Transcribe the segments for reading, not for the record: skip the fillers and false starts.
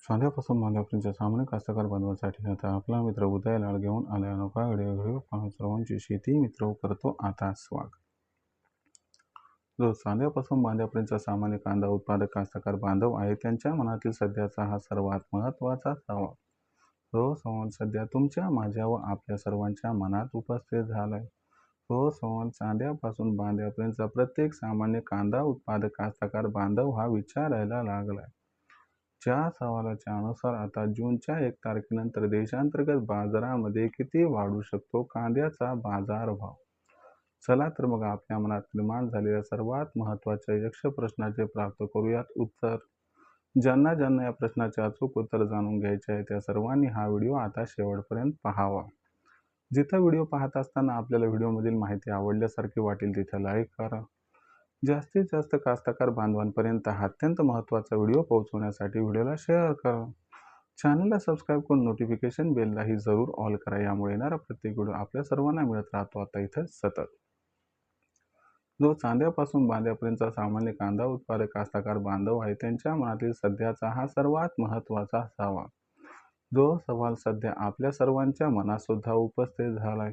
सांध्यापासून मांड्यापर्यंतच्या सामान्य कास्तकार बांधवांसाठी आता आपला मित्र उदय लाड घेऊन आला अनोखा व्हिडिओ पाहून सर्वांची शेती मित्र करतो आता स्वागत. जो सांध्यापासून बांध्यापर्यंतचा सामान्य कांदा उत्पादक कास्तकार बांधव आहे त्यांच्या मनातील सध्याचा हा सर्वात महत्त्वाचा सवाल. तो सवाल सध्या तुमच्या, माझ्या व आपल्या सर्वांच्या मनात उपस्थित झालाय. तो सवाल सांध्यापासून बांध्यापर्यंतचा प्रत्येक सामान्य कांदा उत्पादक कास्तकार बांधव हा विचारायला लागलाय. ज्या सवालाच्या अनुसार आता जूनच्या 1 तारखेनंतर देशांतर्गत बाजारामध्ये किती वाढू शकतो कांद्याचा बाजारभाव. चला तर मग आपल्या मनात निर्माण झालेल्या सर्वात महत्त्वाच्या यक्ष प्रश्नाचे प्राप्त करूयात उत्तर. ज्यांना ज्यांना या प्रश्नाचे अचूक उत्तर जाणून घ्यायचे आहे त्या सर्वांनी हा व्हिडिओ आता शेवटपर्यंत पाहावा. जिथं व्हिडिओ पाहत असताना आपल्याला व्हिडिओमधील माहिती आवडल्यासारखी वाटेल तिथं लाईक करा. जास्तीत जास्त कास्तकार बांधवांपर्यंत हा अत्यंत महत्त्वाचा व्हिडिओ पोहोचवण्यासाठी व्हिडिओला शेअर करा. चॅनलला सबस्क्राईब करून नोटिफिकेशन बेललाही जरूर ऑल करा. यामुळे येणारा प्रत्येक व्हिडिओ आपल्या सर्वांना मिळत राहतो आता इथं सतत. जो चांद्यापासून बांध्यापर्यंतचा सामान्य कांदा उत्पादक कास्तकार बांधव आहे त्यांच्या मनातील सध्याचा हा सर्वात महत्त्वाचा सवाल. जो सवाल सध्या आपल्या सर्वांच्या मनात सुद्धा उपस्थित झालाय.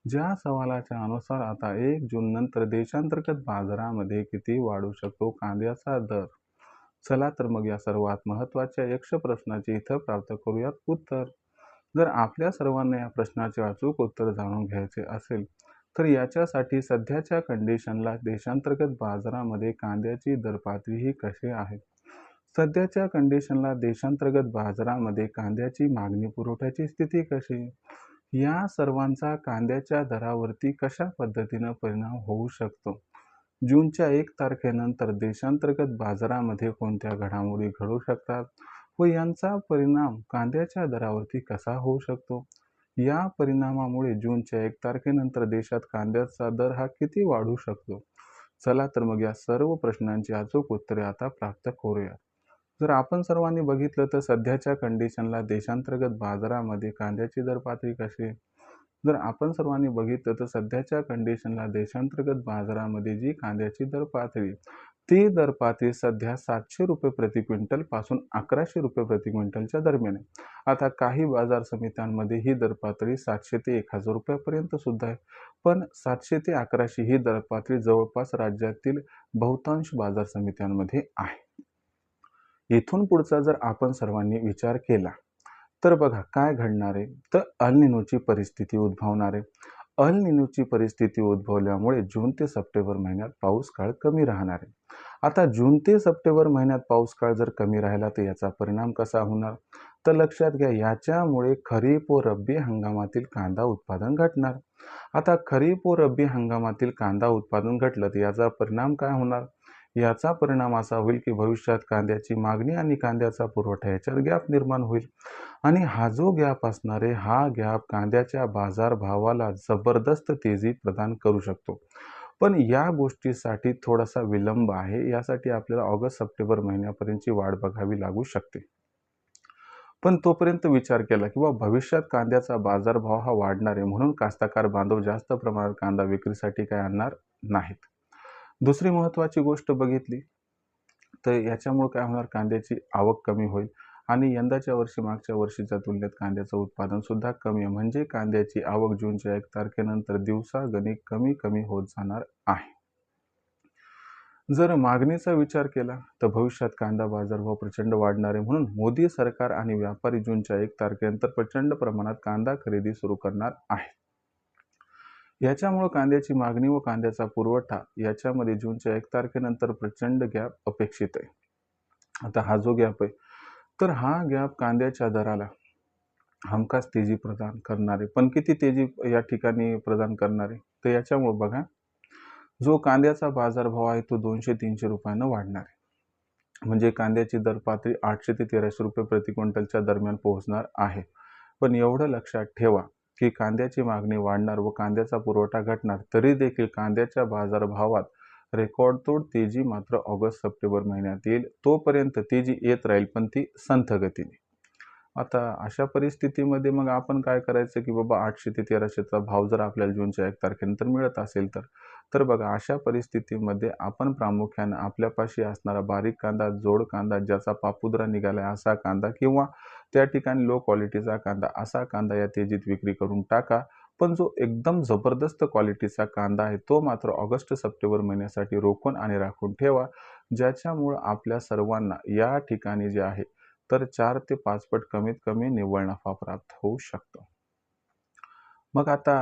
ज्या सवालाच्या अनुसार आता 1 जून नंतर देशांतर्गत बाजारामध्ये किती वाढू शकतो कांद्याचा दर. चला तर मग या सर्वात महत्त्वाच्या यक्ष प्रश्नाचे इथं प्राप्त करूयात उत्तर. जर आपल्या सर्वांना या प्रश्नाचे अचूक उत्तर जाणून घ्यायचे असेल तर याच्यासाठी सध्याच्या कंडिशनला देशांतर्गत बाजारामध्ये कांद्याची दरपातळी ही कशी आहे. सध्याच्या कंडिशनला देशांतर्गत बाजारामध्ये कांद्याची मागणी पुरवठ्याची स्थिती कशी, या सर्वांचा कांद्याच्या दरावरती कशा पद्धतीनं परिणाम होऊ शकतो. जूनच्या 1 तारखेनंतर देशांतर्गत बाजारामध्ये कोणत्या घडामोडी घडू शकतात व यांचा परिणाम कांद्याच्या दरावरती कसा होऊ शकतो. या परिणामामुळे जूनच्या 1 तारखेनंतर देशात कांद्याचा दर हा किती वाढू शकतो. चला तर मग या सर्व प्रश्नांची अचूक उत्तरे आता प्राप्त करूया. जर आपण सर्वांनी बघितलं तर सध्याच्या कंडिशनला देशांतर्गत बाजारामध्ये कांद्याची दर पातळी कशी. जर आपण सर्वांनी बघितलं तर सध्याच्या कंडिशनला देशांतर्गत बाजारामध्ये जी कांद्याची दर पातळी ती दर पातळी सध्या 700 रुपये प्रति क्विंटल पासून 1100 रुपये प्रति क्विंटलच्या दरम्यान आहे. आता काही बाजार समित्यांमध्ये ही दर पातळी 700 ते 1000 रुपयापर्यंत सुद्धा आहे. पण 700 ते 1100 ही दर पातळी जवळपास राज्यातील बहुतांश बाजार समित्यांमध्ये आहे. इथून पुढचा जर आपण सर्वांनी विचार केला तर बघा काय घडणार आहे. तर अल निनोची परिस्थिती उद्भवणार आहे. अल निनोची परिस्थिती उद्भवल्यामुळे जून ते सप्टेंबर महिन्यात पाऊस काळ कमी राहणार आहे. आता जून ते सप्टेंबर महिन्यात पाऊस काळ जर कमी राहिला तर याचा परिणाम कसा होणार. तर लक्षात घ्या याच्यामुळे खरीप व रब्बी हंगामातील कांदा उत्पादन घटणार. आता खरीप व रब्बी हंगामातील कांदा उत्पादन घटलं तर याचा परिणाम काय होणार. याचा परिणाम असा होईल की भविष्यात कांद्याची मागणी आणि कांद्याचा पुरवठा याच्यात गॅप निर्माण होईल आणि हा जो गॅप असणार आहे हा गॅप कांद्याच्या बाजारभावाला जबरदस्त तेजी प्रदान करू शकतो. पण या गोष्टीसाठी थोडासा विलंब आहे. यासाठी आपल्याला ऑगस्ट सप्टेंबर महिन्यापर्यंतची वाट बघावी लागू शकते. पण तोपर्यंत विचार केला किंवा भविष्यात कांद्याचा बाजारभाव हा वाढणार आहे म्हणून कास्तकार बांधव जास्त प्रमाणात कांदा विक्रीसाठी काय आणणार नाहीत. दुसरी महत्त्वाची गोष्ट बघितली तर याच्यामुळे काय होणार, कांद्याची आवक कमी होईल आणि यंदाच्या वर्षी मागच्या वर्षीच्या तुलनेत कांद्याचं उत्पादन सुद्धा कमी आहे. म्हणजे कांद्याची आवक जूनच्या 1 तारखेनंतर दिवसागणिक कमी होत जाणार आहे. जर मागणीचा विचार केला तर भविष्यात कांदा बाजारभाव प्रचंड वाढणार आहे म्हणून मोदी सरकार आणि व्यापारी जूनच्या 1 तारखेनंतर प्रचंड प्रमाणात कांदा खरेदी सुरू करणार आहे. याच्यामुळे कांद्याची मागणी व कांद्याचा पुरवठा याच्यामध्ये जूनच्या 1 तारखेनंतर प्रचंड गॅप अपेक्षित आहे. आता हा जो गॅप आहे तर हा गॅप कांद्याच्या दराला हमखास तेजी प्रदान करणार आहे. पण किती तेजी या ठिकाणी प्रदान करणार आहे तर याच्यामुळे बघा जो कांद्याचा बाजारभाव आहे तो 200-300 रुपयानं वाढणार आहे. म्हणजे कांद्याची दर पातळी 800 ते 1300 रुपये प्रति क्विंटलच्या दरम्यान पोहोचणार आहे. पण एवढं लक्षात ठेवा की कांद्याची मागणी वाढणार व कांद्याचा पुरवठा घटणार तरी देखील कांद्याच्या बाजारभावात रेकॉर्डतोड तेजी मात्र ऑगस्ट सप्टेंबर महिन्यात येईल. तोपर्यंत तेजी येत राहील पण ती संथ गतीने. आता अशा परिस्थितीमध्ये मग आपण काय करायचं, की बाबा 800 ते 1300चा भाव जर आपल्याला जूनच्या 1 तारखेनंतर मिळत असेल तर. तर बघा अशा परिस्थितीमध्ये आपण प्रामुख्याने आपल्यापाशी असणारा बारीक कांदा, जोड कांदा, ज्याचा पापुद्रा निघालाय असा कांदा किंवा त्या ठिकाणी लो क्वालिटीचा कांदा, असा कांदा या तेजीत विक्री करून टाका. पण जो एकदम जबरदस्त क्वालिटीचा कांदा आहे, तो मात्र ऑगस्ट-सप्टेंबर महिन्यासाठी रोखून आणि राखून ठेवा. ज्याच्यामुळं आपल्या सर्वांना या ठिकाणी जे आहे, तर 4 ते 5 पट कमीत कमी निव्वळ नफा प्राप्त होऊ शकतो. मग आता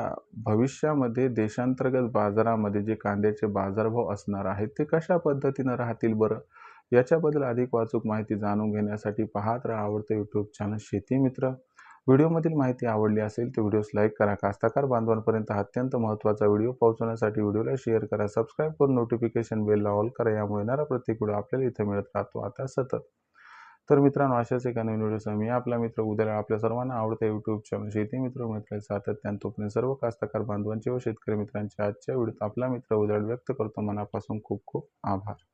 भविष्यामध्ये देशांतर्गत बाजारामध्ये जे कांद्याचे बाजारभाव असणार आहेत, ते कशा पद्धतीनं राहतील बरं? याच्याबद्दल अधिक अचूक माहिती जाणून घेण्यासाठी पाहत राहा आवडतं YouTube चॅनल शेती मित्र. व्हिडिओमधील माहिती आवडली असेल तर व्हिडिओस लाईक करा. कास्तकार बांधवांपर्यंत हा अत्यंत महत्त्वाचा व्हिडिओ पोहोचवण्यासाठी व्हिडिओला शेअर करा. सबस्क्राईब करून नोटिफिकेशन बेलला ऑल करा. यामुळे येणारा प्रत्येक व्हिडिओ आपल्याला इथे मिळत राहतो आता सतत. तर मित्रांनो, अशाच एका नवीन व्हिडिओसह मी आपला मित्र उद्या आपल्या सर्वांना आवडतं YouTube चॅनल शेती मित्र मिळत सातत्याने तोपर्यंत सर्व कास्तकार बांधवांचे व शेतकरी मित्रांचे आजच्या व्हिडिओत आपला मित्र उद्या व्यक्त करतो. मनापासून खूप खूप आभार.